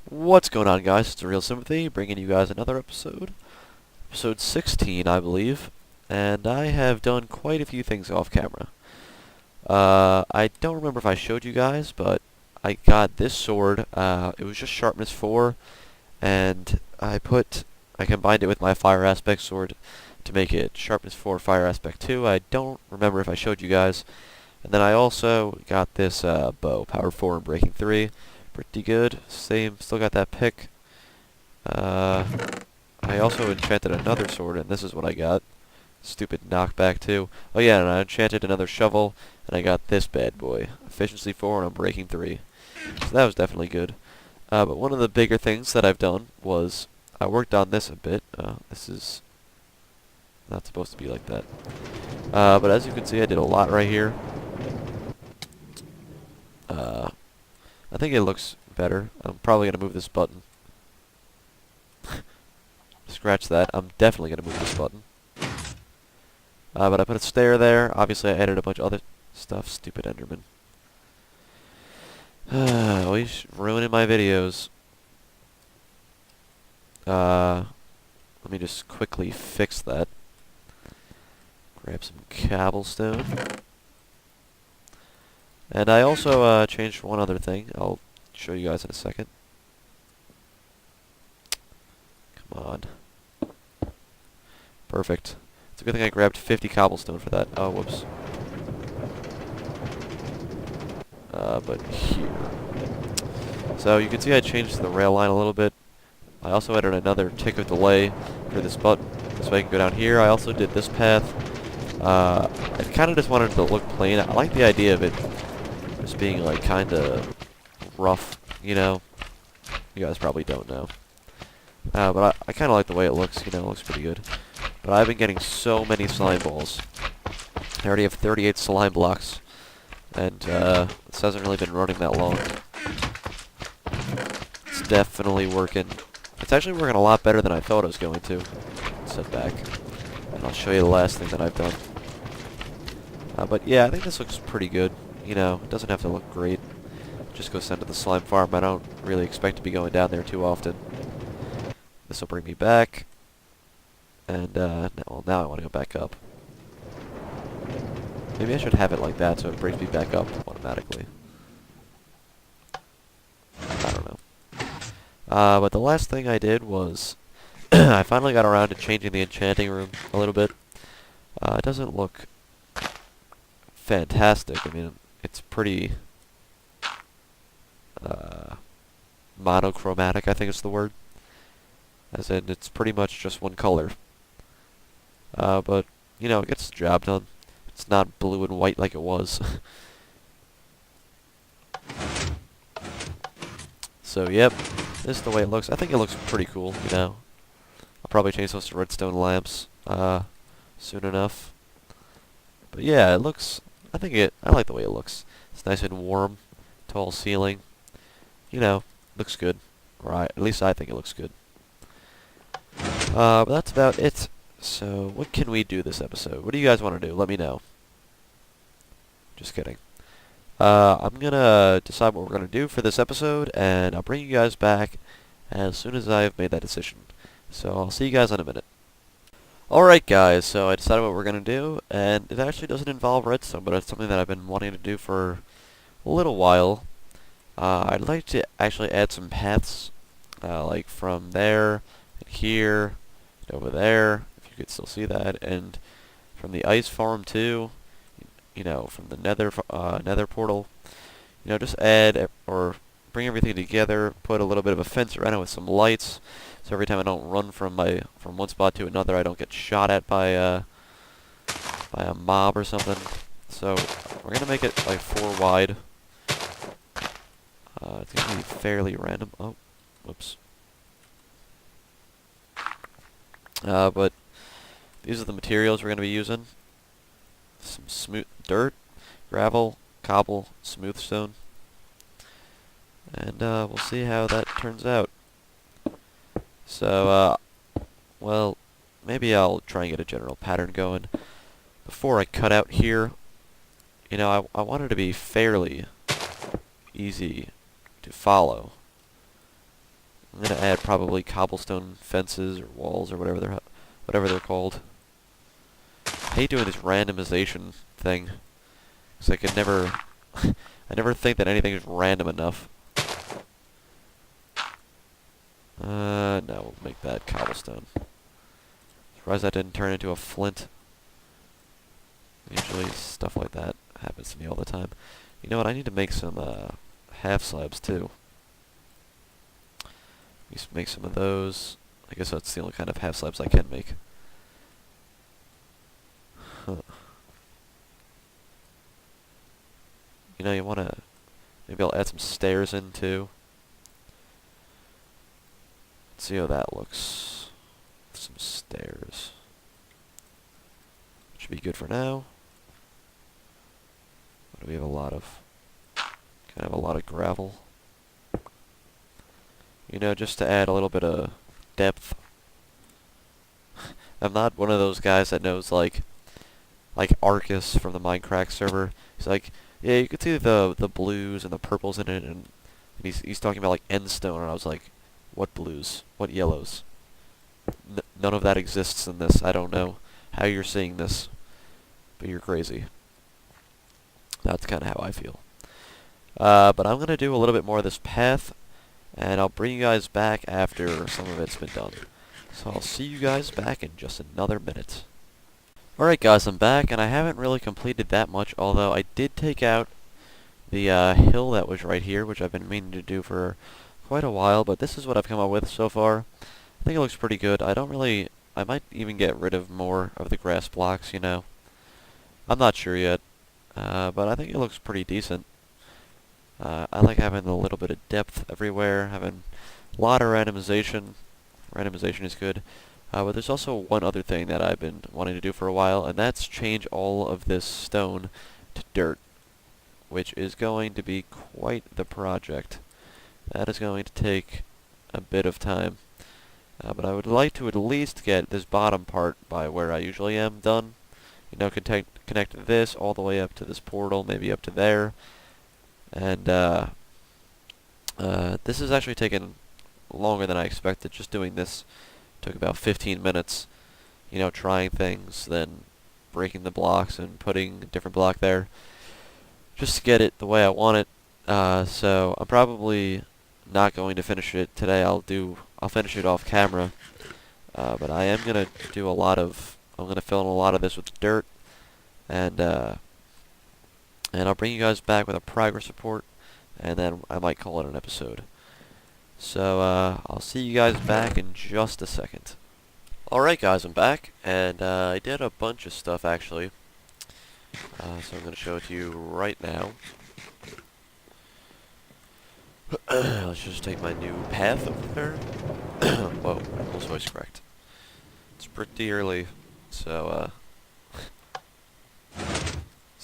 What's going on, guys? It's TheRealSympathy, bringing you guys another episode. Episode 16, I believe. And I have done quite a few things off camera. I don't remember if I showed you guys, but I got this sword. It was just sharpness 4, and I combined it with my fire aspect sword to make it sharpness 4, fire aspect 2. I don't remember if I showed you guys. And then I also got this bow, power 4 and breaking 3. Pretty good. Still got that pick. I also enchanted another sword, and this is what I got. Stupid knockback too. Oh yeah, and I enchanted another shovel, and I got this bad boy. Efficiency 4 and I'm breaking 3. So that was definitely good. But one of the bigger things that I've done was I worked on this a bit. This is not supposed to be like that. But as you can see, I did a lot right here. I think it looks better. I'm probably going to move this button. Scratch that. I'm definitely going to move this button. But I put a stair there. Obviously, I added a bunch of other stuff. Stupid Enderman. Always ruining my videos. Let me just quickly fix that. Grab some cobblestone. And I also changed one other thing. I'll show you guys in a second. Come on. Perfect. It's a good thing I grabbed 50 cobblestone for that. Oh, whoops. But here. So you can see I changed the rail line a little bit. I also added another tick of delay for this button, so I can go down here. I also did this path. I kind of just wanted it to look plain. I like the idea of it just being like kind of rough, you know. You guys probably don't know. But I kind of like the way it looks, you know, it looks pretty good. But I've been getting so many slime balls. I already have 38 slime blocks. And this hasn't really been running that long. It's definitely working. It's actually working a lot better than I thought it was going to. Sit back. And I'll show you the last thing that I've done. But yeah, I think this looks pretty good. You know, it doesn't have to look great. Just go send to the slime farm. I don't really expect to be going down there too often. This will bring me back. And, well, now I want to go back up. Maybe I should have it like that so it brings me back up automatically. I don't know. But the last thing I did was I finally got around to changing the enchanting room a little bit. It doesn't look fantastic. I mean, it's pretty monochromatic, I think is the word. As in, it's pretty much just one color. But, you know, it gets the job done. It's not blue and white like it was. So, yep, this is the way it looks. I think it looks pretty cool, you know. I'll probably change those to redstone lamps soon enough. But yeah, it looks, I like the way it looks. It's nice and warm, tall ceiling. You know, looks good. Right, at least I think it looks good. But that's about it. So, what can we do this episode? What do you guys want to do? Let me know. Just kidding. I'm gonna decide what we're gonna do for this episode, and I'll bring you guys back as soon as I've made that decision. So, I'll see you guys in a minute. Alright guys, so I decided what we're gonna do, and it actually doesn't involve redstone, but it's something that I've been wanting to do for a little while. I'd like to actually add some paths, like from there, and here, and over there, if you could still see that, and from the ice farm too, you know, from the nether portal. You know, just add or bring everything together, put a little bit of a fence around it with some lights, so every time I don't run from one spot to another, I don't get shot at by a mob or something. So we're gonna make it like 4 wide. It's gonna be fairly random. Oh, whoops. But these are the materials we're gonna be using. Some smooth dirt, gravel, cobble, smooth stone. And we'll see how that turns out. So, well, maybe I'll try and get a general pattern going. Before I cut out here, you know, I want it to be fairly easy to follow. I'm gonna add probably cobblestone fences or walls or whatever they're called. I hate doing this randomization thing, because I could never, I never think that anything is random enough. No, we'll make that cobblestone. Surprised that didn't turn into a flint. Usually stuff like that happens to me all the time. You know what, I need to make some, half slabs too. Just make some of those. I guess that's the only kind of half slabs I can make. Huh. You know, you wanna, maybe I'll add some stairs in too. Let's see how that looks. Some stairs. Should be good for now. What do we have a lot of? Kind of a lot of gravel. You know, just to add a little bit of depth. I'm not one of those guys that knows like Arcus from the Minecraft server. He's like, yeah, you can see the blues and the purples in it, and he's talking about like endstone, and I was like, what blues? What yellows? None of that exists in this. I don't know how you're seeing this, but you're crazy. That's kind of how I feel. But I'm gonna do a little bit more of this path, and I'll bring you guys back after some of it's been done. So I'll see you guys back in just another minute. Alright guys, I'm back, and I haven't really completed that much, although I did take out the hill that was right here, which I've been meaning to do for quite a while, but this is what I've come up with so far. I think it looks pretty good. I might even get rid of more of the grass blocks, you know. I'm not sure yet, but I think it looks pretty decent. I like having a little bit of depth everywhere, having a lot of randomization. Randomization is good. But there's also one other thing that I've been wanting to do for a while, and that's change all of this stone to dirt, which is going to be quite the project. That is going to take a bit of time. But I would like to at least get this bottom part by where I usually am done. You know, connect this all the way up to this portal, maybe up to there. And this is actually taking longer than I expected. Just doing this took about 15 minutes. You know, trying things, then breaking the blocks and putting a different block there, just to get it the way I want it. So I'm probably not going to finish it today. I'll finish it off camera. But I am gonna do I'm gonna fill in a lot of this with dirt, and I'll bring you guys back with a progress report, and then I might call it an episode. So I'll see you guys back in just a second. Alright guys, I'm back, and I did a bunch of stuff actually. So I'm going to show it to you right now. Let's just take my new path over there. Whoa, almost voice correct. It's pretty early, so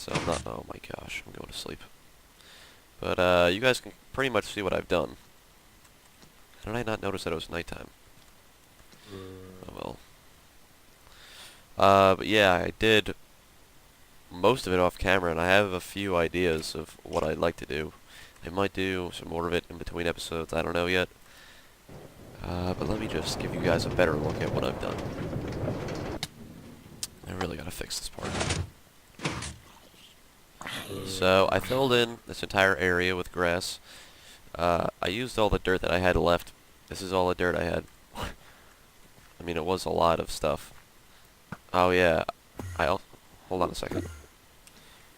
I'm not, oh my gosh, I'm going to sleep. But you guys can pretty much see what I've done. How did I not notice that it was nighttime? Oh well. But yeah, I did most of it off camera, and I have a few ideas of what I'd like to do. I might do some more of it in between episodes, I don't know yet. But let me just give you guys a better look at what I've done. I really gotta fix this part. So, I filled in this entire area with grass. I used all the dirt that I had left. This is all the dirt I had. I mean, it was a lot of stuff. Oh yeah, hold on a second.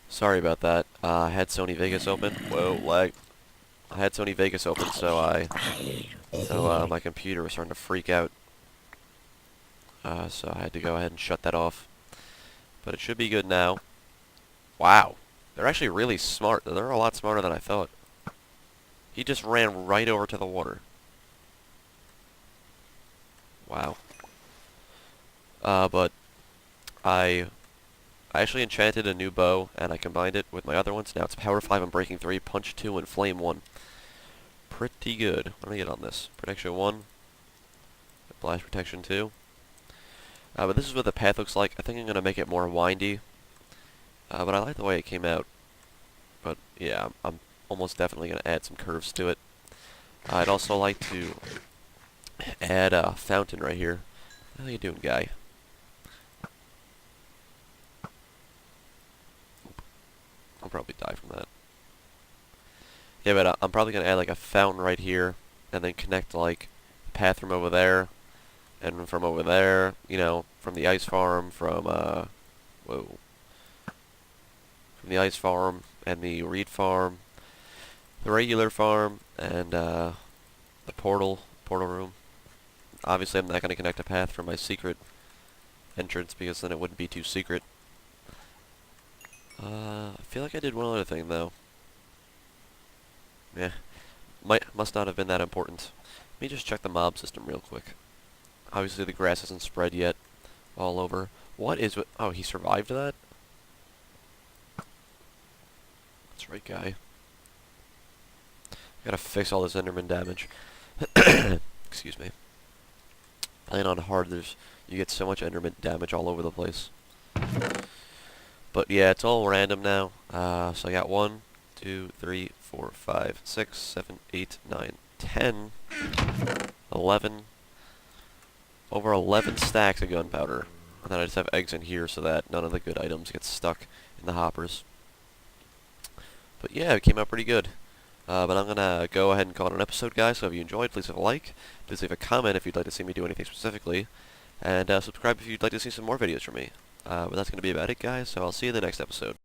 Sorry about that. I had Sony Vegas open. Whoa, lag. I had Sony Vegas open, so my computer was starting to freak out. So I had to go ahead and shut that off. But it should be good now. Wow. They're actually really smart. They're a lot smarter than I thought. He just ran right over to the water. Wow. But I actually enchanted a new bow, and I combined it with my other ones. Now it's Power 5 and Breaking 3, Punch 2, and Flame 1. Pretty good. What do I get on this? Protection 1. Blast Protection 2. But this is what the path looks like. I think I'm going to make it more windy. But I like the way it came out. But yeah, I'm almost definitely going to add some curves to it. I'd also like to add a fountain right here. How you doing, guy? I'll probably die from that. Yeah, but I'm probably gonna add like a fountain right here, and then connect like a path from over there, and from over there, you know, from the ice farm, whoa, from the ice farm and the reed farm, the regular farm, and the portal room. Obviously, I'm not gonna connect a path from my secret entrance because then it wouldn't be too secret. I feel like I did one other thing though. Yeah, must not have been that important. Let me just check the mob system real quick. Obviously, the grass hasn't spread yet all over. What is what? Oh, he survived that? That's right, guy. Gotta fix all this Enderman damage. Excuse me. Playing on hard, you get so much Enderman damage all over the place. But yeah, it's all random now. So I got 1, 2, 3, 4, 5, 6, 7, 8, 9, 10, 11, over 11 stacks of gunpowder. And then I just have eggs in here so that none of the good items get stuck in the hoppers. But yeah, it came out pretty good. But I'm going to go ahead and call it an episode, guys. So if you enjoyed, please leave a like. Please leave a comment if you'd like to see me do anything specifically. And subscribe if you'd like to see some more videos from me. But that's going to be about it, guys. So I'll see you in the next episode.